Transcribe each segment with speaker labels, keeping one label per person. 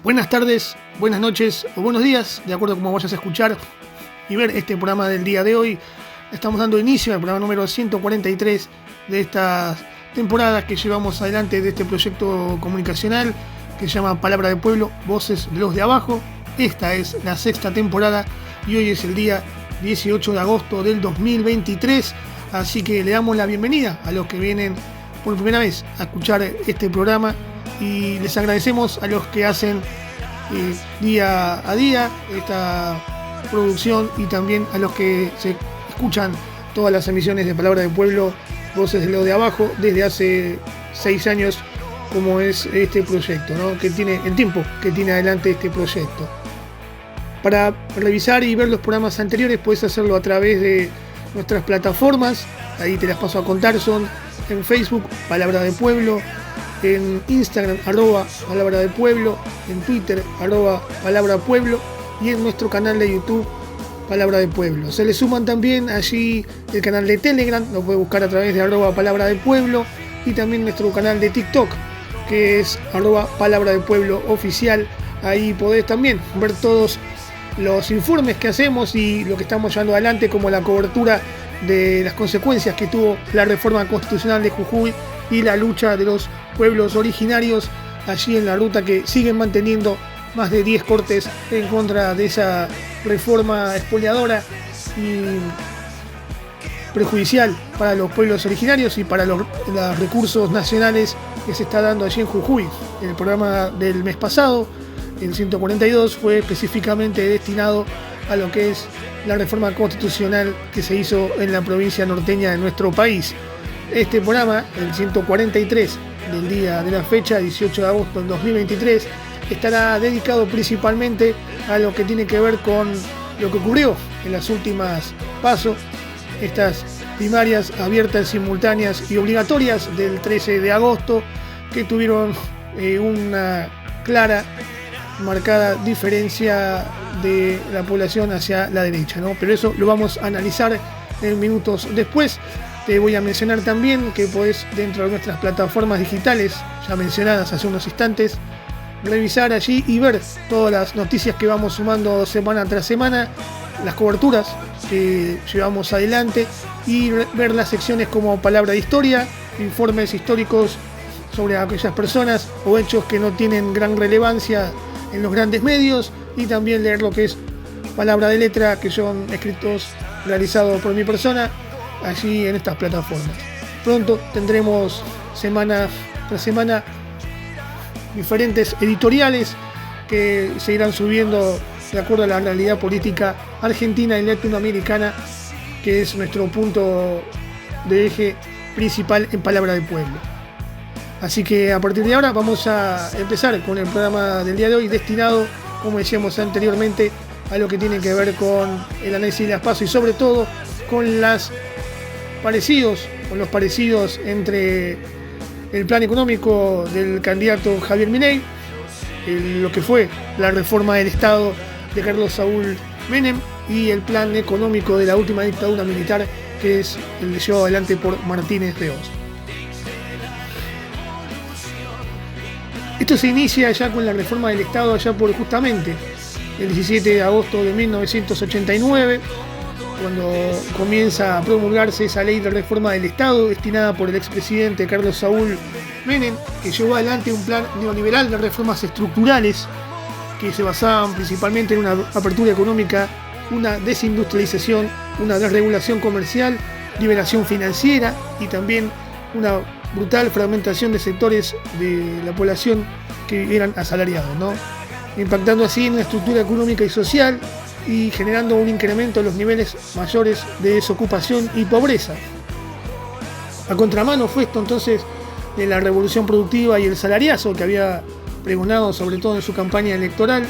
Speaker 1: Buenas tardes, buenas noches o buenos días, de acuerdo a cómo vayas a escuchar y ver este programa del día de hoy. Estamos dando inicio al programa número 143 de esta temporada que llevamos adelante de este proyecto comunicacional que se llama Palabra de Pueblo, Voces de los de Abajo. Esta es la sexta temporada y hoy es el día 18 de agosto del 2023, así que le damos la bienvenida a los que vienen por primera vez a escuchar este programa y les agradecemos a los que hacen día a día esta producción y también a los que se escuchan todas las emisiones de Palabra de Pueblo, Voces de los de Abajo, desde hace 6 años como es este proyecto, ¿no? Que tiene el tiempo que tiene adelante este proyecto. Para revisar y ver los programas anteriores puedes hacerlo a través de nuestras plataformas, ahí te las paso a contar, son en Facebook, Palabra de Pueblo, en Instagram, @Palabra de Pueblo, en Twitter, @Palabra Pueblo y en nuestro canal de YouTube, Palabra de Pueblo. Se le suman también allí el canal de Telegram, lo puedes buscar a través de @Palabra de Pueblo y también nuestro canal de TikTok, que es @Palabra de Pueblo Oficial. Ahí podés también ver todos los informes que hacemos y lo que estamos llevando adelante, como la cobertura de las consecuencias que tuvo la reforma constitucional de Jujuy y la lucha de los pueblos originarios allí en la ruta, que siguen manteniendo más de 10 cortes en contra de esa reforma expoliadora y perjudicial para los pueblos originarios y para los recursos nacionales que se está dando allí en Jujuy. El programa del mes pasado, el 142, fue específicamente destinado a lo que es la reforma constitucional que se hizo en la provincia norteña de nuestro país. Este programa, el 143 del día de la fecha, 18 de agosto del 2023, estará dedicado principalmente a lo que tiene que ver con lo que ocurrió en las últimas PASO, estas primarias abiertas, simultáneas y obligatorias del 13 de agosto, que tuvieron una clara, marcada diferencia de la población hacia la derecha, ¿no? Pero eso lo vamos a analizar en minutos después. Te voy a mencionar también que podés, dentro de nuestras plataformas digitales ya mencionadas hace unos instantes, revisar allí y ver todas las noticias que vamos sumando semana tras semana, las coberturas que llevamos adelante y ver las secciones como Palabra de Historia, informes históricos sobre aquellas personas o hechos que no tienen gran relevancia en los grandes medios, y también leer lo que es Palabra de Letra, que son escritos realizados por mi persona allí en estas plataformas. Pronto tendremos semana tras semana diferentes editoriales que se irán subiendo de acuerdo a la realidad política argentina y latinoamericana, que es nuestro punto de eje principal en Palabra de Pueblo. Así que a partir de ahora vamos a empezar con el programa del día de hoy, destinado, como decíamos anteriormente, a lo que tiene que ver con el análisis de las PASO y sobre todo con los parecidos entre el plan económico del candidato Javier Milei, lo que fue la reforma del Estado de Carlos Saúl Menem, y el plan económico de la última dictadura militar, que es el llevado adelante por Martínez de Oz. Esto se inicia ya con la reforma del Estado allá por justamente el 17 de agosto de 1989, cuando comienza a promulgarse esa ley de reforma del Estado destinada por el expresidente Carlos Saúl Menem, que llevó adelante un plan neoliberal de reformas estructurales que se basaban principalmente en una apertura económica, una desindustrialización, una desregulación comercial, liberación financiera y también una brutal fragmentación de sectores de la población que eran asalariados, ¿no? Impactando así en una estructura económica y social y generando un incremento en los niveles mayores de desocupación y pobreza. A contramano fue esto entonces de la revolución productiva y el salariazo que había pregonado sobre todo en su campaña electoral,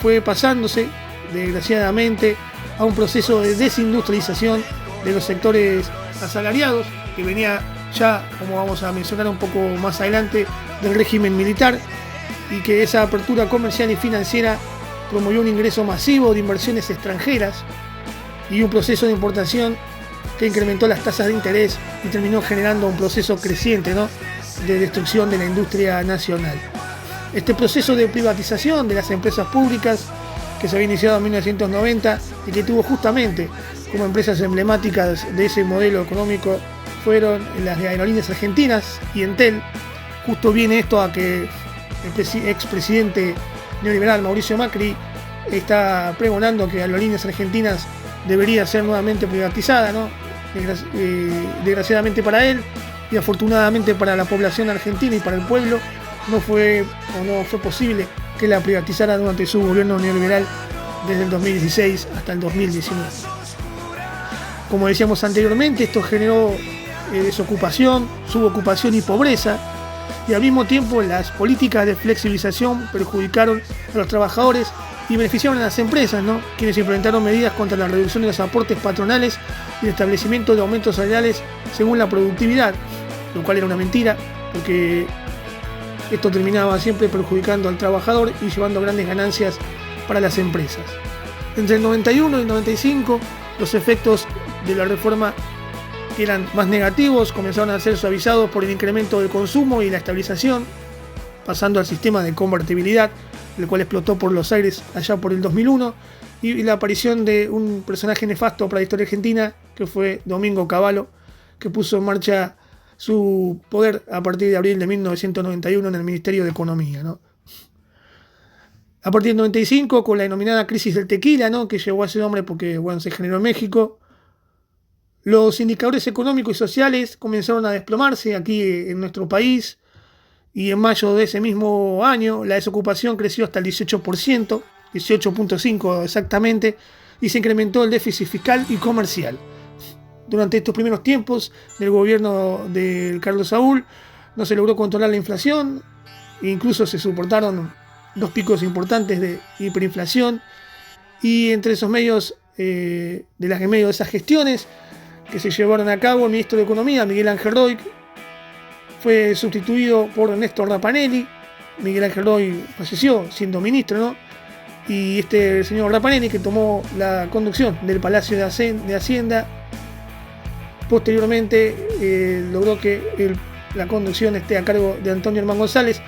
Speaker 1: fue pasándose desgraciadamente a un proceso de desindustrialización de los sectores asalariados, que venía ya, como vamos a mencionar un poco más adelante, del régimen militar, y que esa apertura comercial y financiera promovió un ingreso masivo de inversiones extranjeras y un proceso de importación que incrementó las tasas de interés y terminó generando un proceso creciente, ¿no?, de destrucción de la industria nacional. Este proceso de privatización de las empresas públicas que se había iniciado en 1990 y que tuvo justamente como empresas emblemáticas de ese modelo económico fueron las de Aerolíneas Argentinas y Entel. Justo viene esto a que el expresidente neoliberal Mauricio Macri está pregonando que Aerolíneas Argentinas debería ser nuevamente privatizada, ¿no? Desgraciadamente para él y afortunadamente para la población argentina y para el pueblo no fue posible que la privatizara durante su gobierno neoliberal desde el 2016 hasta el 2019. Como decíamos anteriormente, esto generó desocupación, subocupación y pobreza, y al mismo tiempo las políticas de flexibilización perjudicaron a los trabajadores y beneficiaron a las empresas, ¿no? Quienes implementaron medidas contra la reducción de los aportes patronales y el establecimiento de aumentos salariales según la productividad, lo cual era una mentira, porque esto terminaba siempre perjudicando al trabajador y llevando grandes ganancias para las empresas. Entre el 91 y el 95, los efectos de la reforma, que eran más negativos, comenzaron a ser suavizados por el incremento del consumo y la estabilización, pasando al sistema de convertibilidad, el cual explotó por los aires allá por el 2001, y la aparición de un personaje nefasto para la historia argentina, que fue Domingo Cavallo, que puso en marcha su poder a partir de abril de 1991 en el Ministerio de Economía, ¿no? A partir del 95, con la denominada crisis del tequila, ¿no?, que llevó a ese nombre porque se generó en México, los indicadores económicos y sociales comenzaron a desplomarse aquí en nuestro país, y en mayo de ese mismo año la desocupación creció hasta el 18%, 18.5% exactamente, y se incrementó el déficit fiscal y comercial. Durante estos primeros tiempos del gobierno de Carlos Saúl no se logró controlar la inflación, e incluso se soportaron 2 picos importantes de hiperinflación, y entre esos medios de esas gestiones que se llevaron a cabo, el ministro de Economía, Miguel Ángel Roig, fue sustituido por Néstor Rapanelli. Miguel Ángel Roig falleció siendo ministro, ¿no? Y el señor Rapanelli, que tomó la conducción del Palacio de Hacienda, posteriormente logró que la conducción esté a cargo de Antonio Herman González,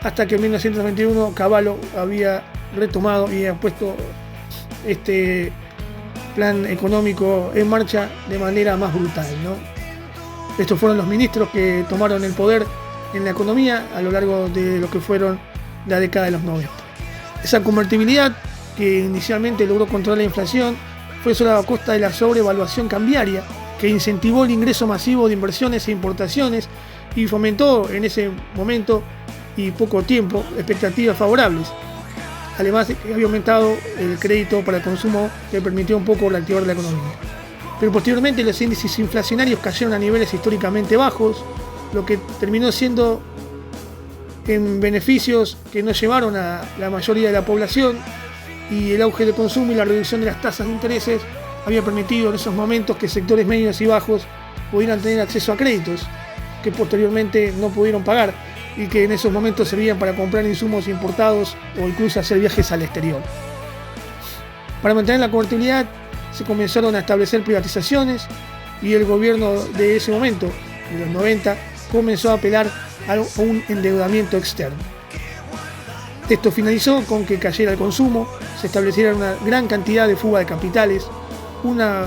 Speaker 1: hasta que en 1991 Cavallo había retomado y había puesto este plan económico en marcha de manera más brutal, ¿no? Estos fueron los ministros que tomaron el poder en la economía a lo largo de lo que fueron la década de los 90. Esa convertibilidad, que inicialmente logró controlar la inflación, fue solo a costa de la sobrevaluación cambiaria, que incentivó el ingreso masivo de inversiones e importaciones y fomentó en ese momento y poco tiempo expectativas favorables. Además, había aumentado el crédito para el consumo, que permitió un poco reactivar la economía. Pero posteriormente los índices inflacionarios cayeron a niveles históricamente bajos, lo que terminó siendo en beneficios que no llevaron a la mayoría de la población, y el auge del consumo y la reducción de las tasas de intereses había permitido en esos momentos que sectores medios y bajos pudieran tener acceso a créditos que posteriormente no pudieron pagar, y que en esos momentos servían para comprar insumos importados o incluso hacer viajes al exterior. Para mantener la convertibilidad se comenzaron a establecer privatizaciones, y el gobierno de ese momento, de los 90, comenzó a apelar a un endeudamiento externo. Esto finalizó con que cayera el consumo, se estableciera una gran cantidad de fuga de capitales, una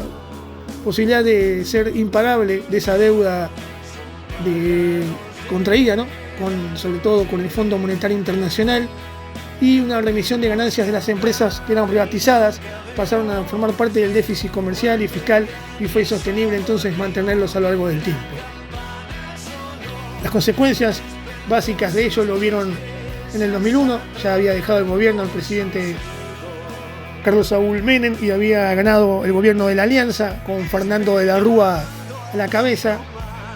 Speaker 1: posibilidad de ser impagable de esa deuda contraída, ¿no?, sobre todo con el Fondo Monetario Internacional, y una remisión de ganancias de las empresas que eran privatizadas pasaron a formar parte del déficit comercial y fiscal, y fue insostenible entonces mantenerlos a lo largo del tiempo. Las consecuencias básicas de ello lo vieron en el 2001, ya había dejado el gobierno el presidente Carlos Saúl Menem y había ganado el gobierno de la Alianza con Fernando de la Rúa a la cabeza.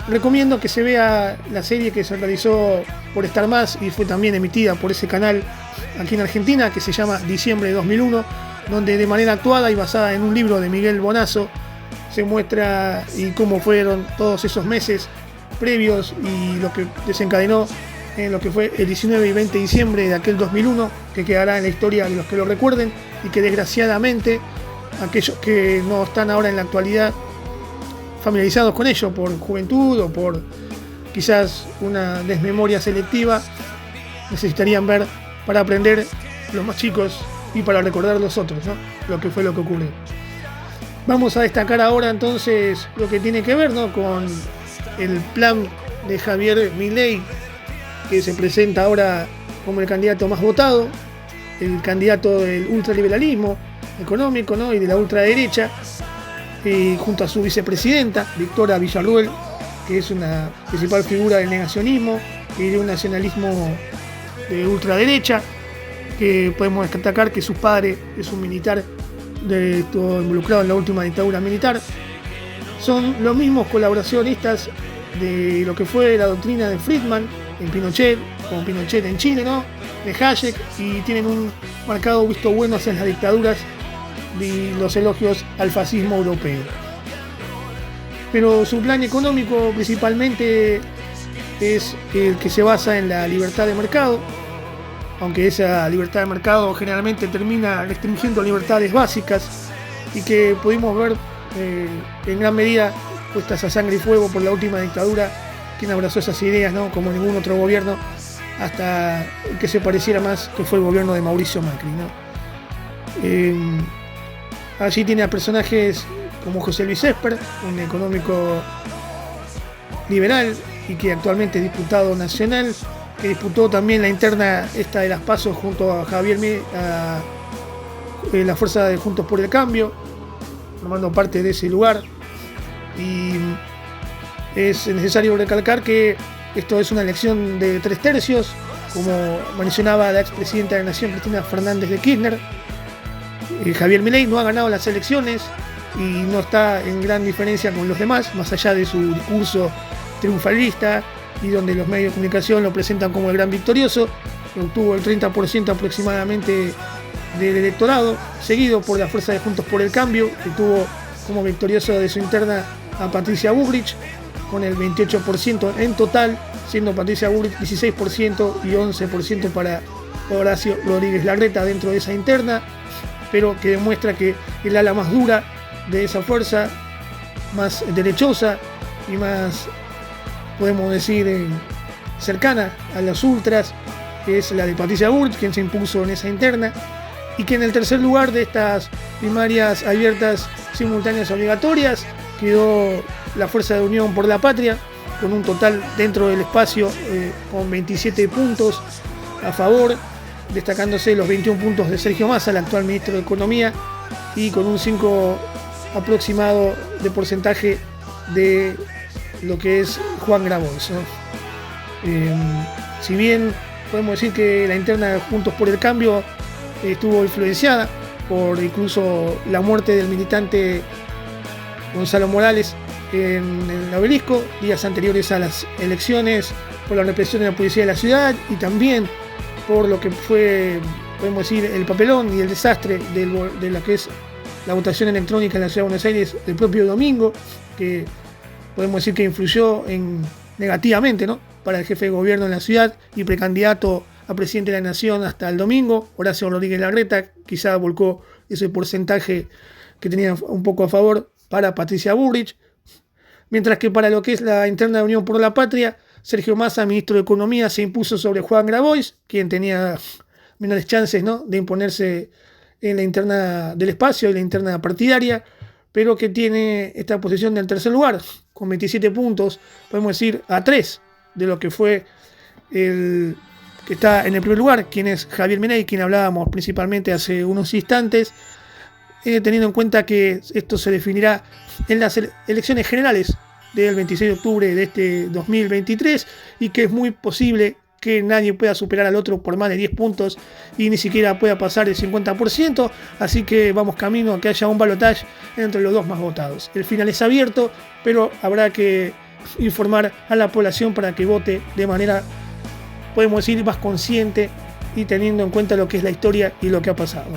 Speaker 1: Recomiendo que se vea la serie que se realizó por Star Más y fue también emitida por ese canal aquí en Argentina, que se llama Diciembre de 2001, donde de manera actuada y basada en un libro de Miguel Bonazo se muestra y cómo fueron todos esos meses previos y lo que desencadenó en lo que fue el 19 y 20 de diciembre de aquel 2001, que quedará en la historia de los que lo recuerden, y que desgraciadamente aquellos que no están ahora en la actualidad familiarizados con ello por juventud o por quizás una desmemoria selectiva, necesitarían ver para aprender los más chicos y para recordar los otros, ¿no? Lo que ocurrió. Vamos a destacar ahora entonces lo que tiene que ver, ¿no?, con el plan de Javier Milei, que se presenta ahora como el candidato más votado, el candidato del ultraliberalismo económico, ¿no?, y de la ultraderecha, junto a su vicepresidenta, Victoria Villarruel, que es una principal figura del negacionismo y de un nacionalismo de ultraderecha, que podemos destacar que su padre es un militar todo involucrado en la última dictadura militar. Son los mismos colaboracionistas de lo que fue la doctrina de Friedman en Pinochet, como Pinochet en Chile, ¿no?, de Hayek, y tienen un marcado visto bueno hacia las dictaduras y los elogios al fascismo europeo. Pero su plan económico principalmente es el que se basa en la libertad de mercado, aunque esa libertad de mercado generalmente termina restringiendo libertades básicas y que pudimos ver en gran medida puestas a sangre y fuego por la última dictadura, quien abrazó esas ideas, ¿no?, como ningún otro gobierno, hasta el que se pareciera más, que fue el gobierno de Mauricio Macri, ¿no? Allí tiene a personajes como José Luis Esper, un económico liberal y que actualmente es diputado nacional, que disputó también la interna esta de las PASO junto a Javier Milei, la fuerza de Juntos por el Cambio, formando parte de ese lugar. Y es necesario recalcar que esto es una elección de 3/3, como mencionaba la expresidenta de la Nación, Cristina Fernández de Kirchner. Javier Milei no ha ganado las elecciones y no está en gran diferencia con los demás, más allá de su discurso triunfalista y donde los medios de comunicación lo presentan como el gran victorioso, que obtuvo el 30% aproximadamente del electorado, seguido por la fuerza de Juntos por el Cambio, que tuvo como victorioso de su interna a Patricia Bullrich, con el 28% en total, siendo Patricia Bullrich 16% y 11% para Horacio Rodríguez Larreta dentro de esa interna, pero que demuestra que el ala más dura de esa fuerza, más derechosa y más, podemos decir, cercana a las ultras, que es la de Patricia Bullrich, quien se impuso en esa interna, y que en el tercer lugar de estas primarias abiertas, simultáneas, obligatorias, quedó la Fuerza de Unión por la Patria, con un total dentro del espacio con 27 puntos a favor, destacándose los 21 puntos de Sergio Massa, el actual ministro de Economía, y con un 5 aproximado de porcentaje de lo que es Juan Grabois, ¿no? Si bien podemos decir que la interna de Juntos por el Cambio estuvo influenciada por incluso la muerte del militante Gonzalo Morales en el Obelisco, días anteriores a las elecciones, por la represión de la policía de la ciudad y también por lo que fue, podemos decir, el papelón y el desastre de la que es la votación electrónica en la ciudad de Buenos Aires el propio domingo, que podemos decir que influyó negativamente, ¿no?, para el jefe de gobierno en la ciudad y precandidato a presidente de la Nación hasta el domingo, Horacio Rodríguez Larreta. Quizá volcó ese porcentaje que tenía un poco a favor para Patricia Bullrich, mientras que para lo que es la interna de Unión por la Patria, Sergio Massa, ministro de Economía, se impuso sobre Juan Grabois, quien tenía menores chances, ¿no?, de imponerse en la interna del espacio y la interna partidaria, pero que tiene esta posición del tercer lugar, con 27 puntos, podemos decir, a 3 de lo que fue el que está en el primer lugar, quien es Javier Milei, quien hablábamos principalmente hace unos instantes, teniendo en cuenta que esto se definirá en las elecciones generales del 26 de octubre de este 2023 y que es muy posible que nadie pueda superar al otro por más de 10 puntos y ni siquiera pueda pasar el 50%, así que vamos camino a que haya un balotaje entre los dos más votados. El final es abierto, pero habrá que informar a la población para que vote de manera, podemos decir, más consciente y teniendo en cuenta lo que es la historia y lo que ha pasado.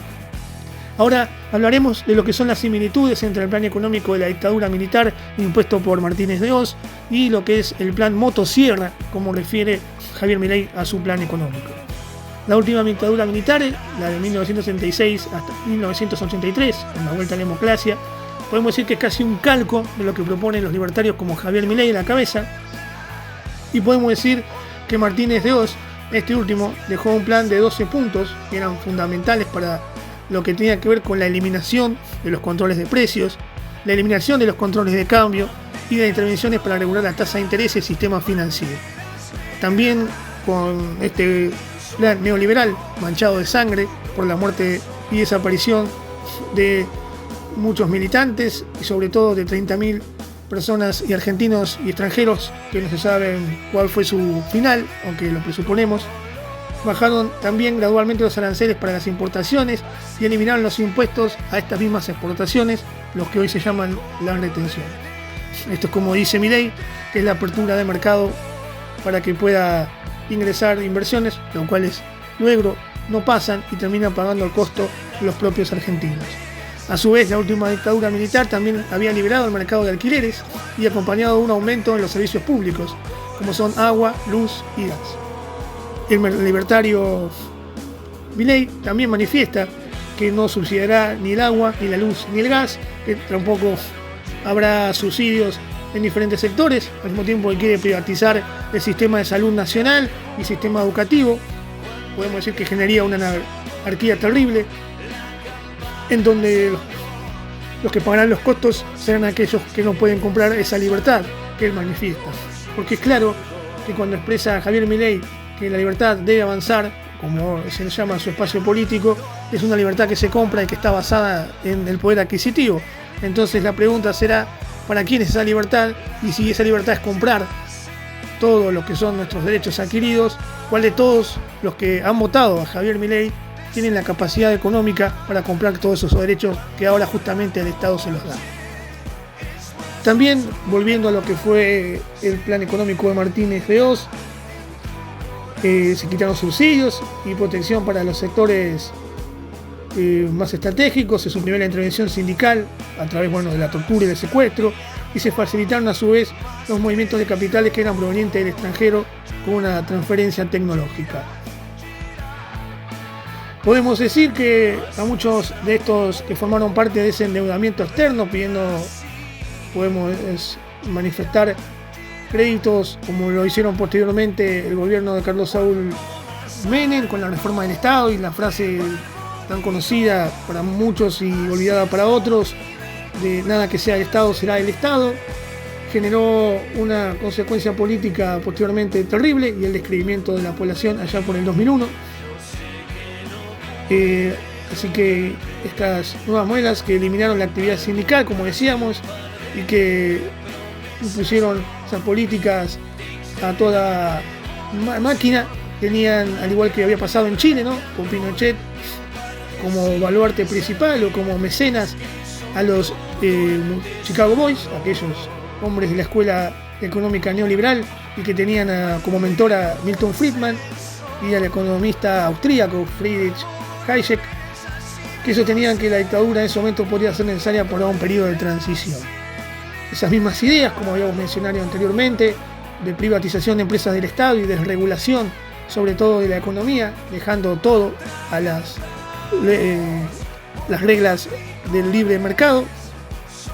Speaker 1: Ahora hablaremos de lo que son las similitudes entre el plan económico de la dictadura militar impuesto por Martínez de Hoz y lo que es el plan motosierra, como refiere Javier Milei a su plan económico. La última dictadura militar, la de 1966 hasta 1983, con la vuelta a la democracia, podemos decir que es casi un calco de lo que proponen los libertarios como Javier Milei a la cabeza, y podemos decir que Martínez de Hoz Este último dejó un plan de 12 puntos que eran fundamentales para lo que tenía que ver con la eliminación de los controles de precios, la eliminación de los controles de cambio y de intervenciones para regular la tasa de interés y el sistema financiero. También con este plan neoliberal manchado de sangre por la muerte y desaparición de muchos militantes y sobre todo de 30.000 personas y argentinos y extranjeros que no se saben cuál fue su final, aunque lo presuponemos. Bajaron también gradualmente los aranceles para las importaciones y eliminaron los impuestos a estas mismas exportaciones, los que hoy se llaman las retenciones. Esto es como dice Milei, que es la apertura de mercado para que pueda ingresar inversiones, los cuales luego no pasan y terminan pagando el costo los propios argentinos. A su vez, la última dictadura militar también había liberado el mercado de alquileres y acompañado de un aumento en los servicios públicos, como son agua, luz y gas. El libertario Milei también manifiesta que no subsidiará ni el agua, ni la luz, ni el gas, que tampoco habrá subsidios en diferentes sectores, al mismo tiempo que quiere privatizar el sistema de salud nacional y sistema educativo. Podemos decir que generaría una anarquía terrible, en donde los que pagarán los costos serán aquellos que no pueden comprar esa libertad que él manifiesta. Porque es claro que cuando expresa Javier Milei que la libertad debe avanzar, como se le llama a su espacio político, es una libertad que se compra y que está basada en el poder adquisitivo. Entonces la pregunta será, ¿para quién es esa libertad? Y si esa libertad es comprar todo lo que son nuestros derechos adquiridos, ¿cuál de todos los que han votado a Javier Milei tienen la capacidad económica para comprar todos esos derechos que ahora justamente el Estado se los da? También, volviendo a lo que fue el plan económico de Martínez de Hoz, se quitaron subsidios y protección para los sectores más estratégicos, se suprimió la intervención sindical a través de la tortura y del secuestro, y se facilitaron a su vez los movimientos de capitales que eran provenientes del extranjero con una transferencia tecnológica. Podemos decir que a muchos de estos que formaron parte de ese endeudamiento externo, podemos manifestar créditos como lo hicieron posteriormente el gobierno de Carlos Saúl Menem con la reforma del Estado y la frase tan conocida para muchos y olvidada para otros de nada que sea el Estado será el Estado, generó una consecuencia política posteriormente terrible y el descreimiento de la población allá por el 2001. Así que estas nuevas modelos que eliminaron la actividad sindical, como decíamos, y que impusieron esas políticas a toda máquina, tenían, al igual que había pasado en Chile, ¿no?, con Pinochet como baluarte principal o como mecenas a los Chicago Boys, aquellos hombres de la escuela económica neoliberal y que tenían como mentor a Milton Friedman y al economista austríaco Friedrich Hayek, que sostenían que la dictadura en ese momento podría ser necesaria por un periodo de transición. Esas mismas ideas, como habíamos mencionado anteriormente, de privatización de empresas del Estado y desregulación, sobre todo de la economía, dejando todo a las reglas del libre mercado,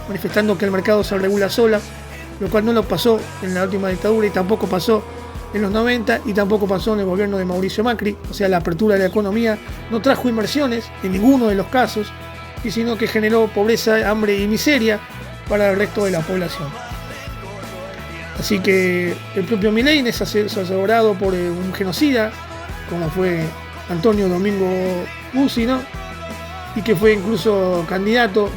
Speaker 1: manifestando que el mercado se regula sola, lo cual no lo pasó en la última dictadura y tampoco pasó en los 90 y tampoco pasó en el gobierno de Mauricio Macri. O sea, la apertura de la economía no trajo inversiones en ninguno de los casos, y sino que generó pobreza, hambre y miseria para el resto de la población. Así que el propio Milei es asesorado por un genocida, como fue Antonio Domingo Bussi, ¿no?, y que fue incluso candidato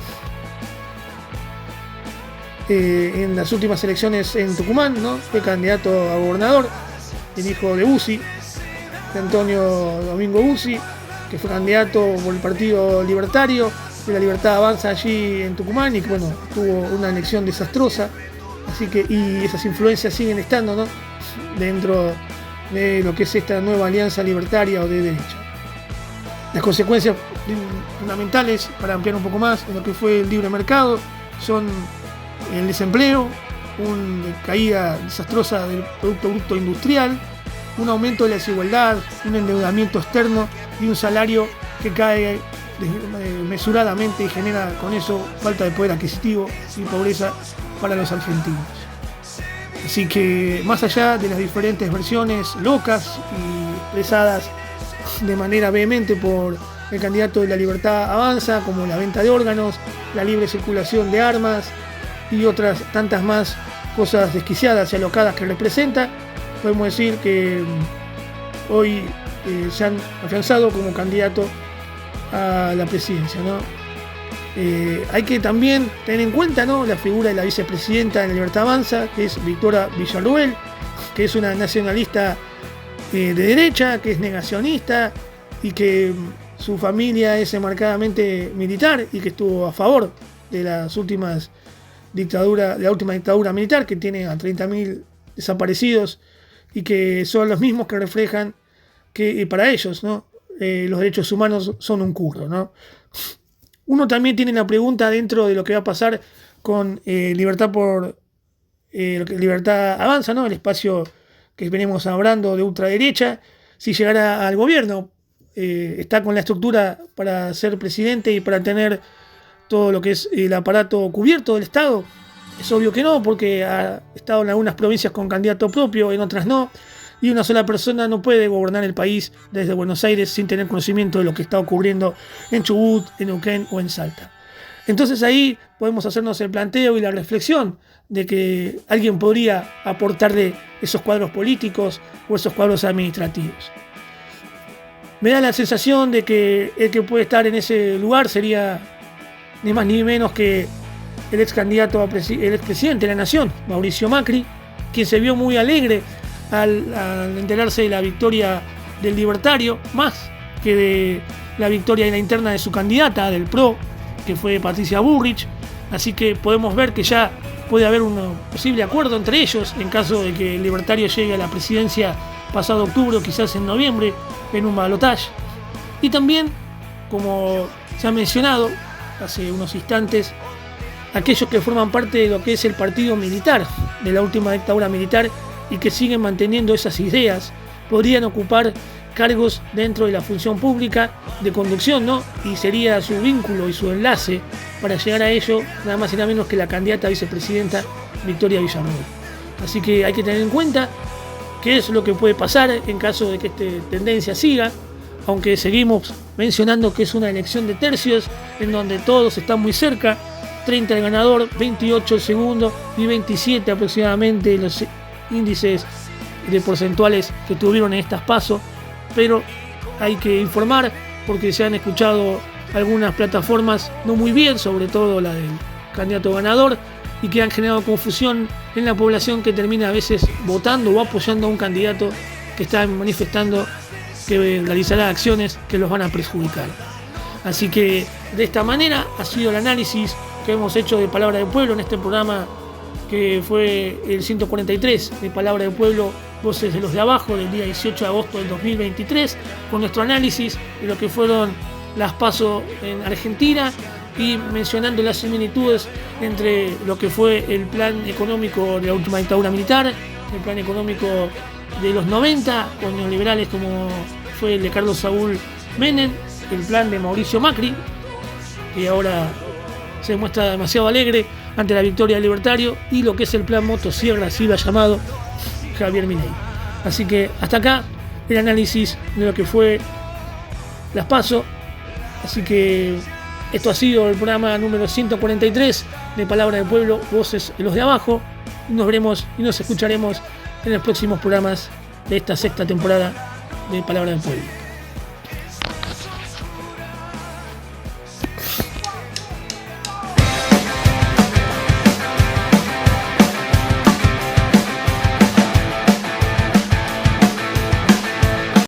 Speaker 1: en las últimas elecciones en Tucumán, ¿no? Fue candidato a gobernador, el hijo de Bussi, de Antonio Domingo Bussi, que fue candidato por el Partido Libertario de la Libertad Avanza allí en Tucumán y que tuvo una elección desastrosa. Así que, y esas influencias siguen estando, ¿no?, dentro de lo que es esta nueva alianza libertaria o de derecha. Las consecuencias fundamentales, para ampliar un poco más, en lo que fue el libre mercado, son el desempleo, una caída desastrosa del Producto Bruto Industrial, un aumento de la desigualdad, un endeudamiento externo y un salario que cae mesuradamente y genera con eso falta de poder adquisitivo y pobreza para los argentinos. Así que más allá de las diferentes versiones locas y expresadas de manera vehemente por el candidato de La Libertad Avanza, como la venta de órganos, la libre circulación de armas y otras tantas más cosas desquiciadas y alocadas que representa, podemos decir que hoy se han afianzado como candidato a la presidencia, ¿no? Hay que también tener en cuenta, ¿no?, la figura de la vicepresidenta de La Libertad Avanza, que es Victoria Villarruel, que es una nacionalista de derecha, que es negacionista y que su familia es marcadamente militar y que estuvo a favor de la última dictadura militar, que tiene a 30.000 desaparecidos y que son los mismos que reflejan que para ellos, ¿no?, los derechos humanos son un curro, ¿no? Uno también tiene la pregunta dentro de lo que va a pasar con Libertad Avanza, ¿no?, el espacio que venimos hablando de ultraderecha, si llegara al gobierno. Está con la estructura para ser presidente y para tener todo lo que es el aparato cubierto del Estado. Es obvio que no, porque ha estado en algunas provincias con candidato propio, en otras no, y una sola persona no puede gobernar el país desde Buenos Aires sin tener conocimiento de lo que está ocurriendo en Chubut, en Neuquén o en Salta. Entonces ahí podemos hacernos el planteo y la reflexión de que alguien podría aportarle esos cuadros políticos o esos cuadros administrativos. Me da la sensación de que el que puede estar en ese lugar sería ni más ni menos que el ex candidato el expresidente de la Nación, Mauricio Macri, quien se vio muy alegre al enterarse de la victoria del Libertario, más que de la victoria en la interna de su candidata, del PRO, que fue Patricia Bullrich. Así que podemos ver que ya puede haber un posible acuerdo entre ellos en caso de que el Libertario llegue a la presidencia pasado octubre o quizás en noviembre en un balotaje. Y también, como se ha mencionado hace unos instantes, aquellos que forman parte de lo que es el partido militar, de la última dictadura militar, y que siguen manteniendo esas ideas, podrían ocupar cargos dentro de la función pública de conducción, ¿no? Y sería su vínculo y su enlace para llegar a ello nada más y nada menos que la candidata a vicepresidenta Victoria Villarruel. Así que hay que tener en cuenta qué es lo que puede pasar en caso de que esta tendencia siga, aunque seguimos mencionando que es una elección de tercios en donde todos están muy cerca, 30 el ganador, 28 el segundo y 27 aproximadamente los índices de porcentuales que tuvieron en estas PASO, pero hay que informar porque se han escuchado algunas plataformas no muy bien, sobre todo la del candidato ganador, y que han generado confusión en la población que termina a veces votando o apoyando a un candidato que está manifestando que realizará acciones que los van a perjudicar. Así que de esta manera ha sido el análisis que hemos hecho de Palabra del Pueblo en este programa que fue el 143 de Palabra del Pueblo, Voces de los de Abajo, del día 18 de agosto del 2023, con nuestro análisis de lo que fueron las PASO en Argentina y mencionando las similitudes entre lo que fue el plan económico de la última dictadura militar, el plan económico de los 90, con neoliberales como fue el de Carlos Saúl Menem, el plan de Mauricio Macri, que ahora se muestra demasiado alegre ante la victoria del Libertario, y lo que es el plan motosierra, así lo ha llamado Javier Milei. Así que hasta acá el análisis de lo que fue las PASO. Así que esto ha sido el programa número 143 de Palabra del Pueblo, Voces de los de Abajo. Nos veremos y nos escucharemos en los próximos programas de esta sexta temporada de Palabra del Pueblo.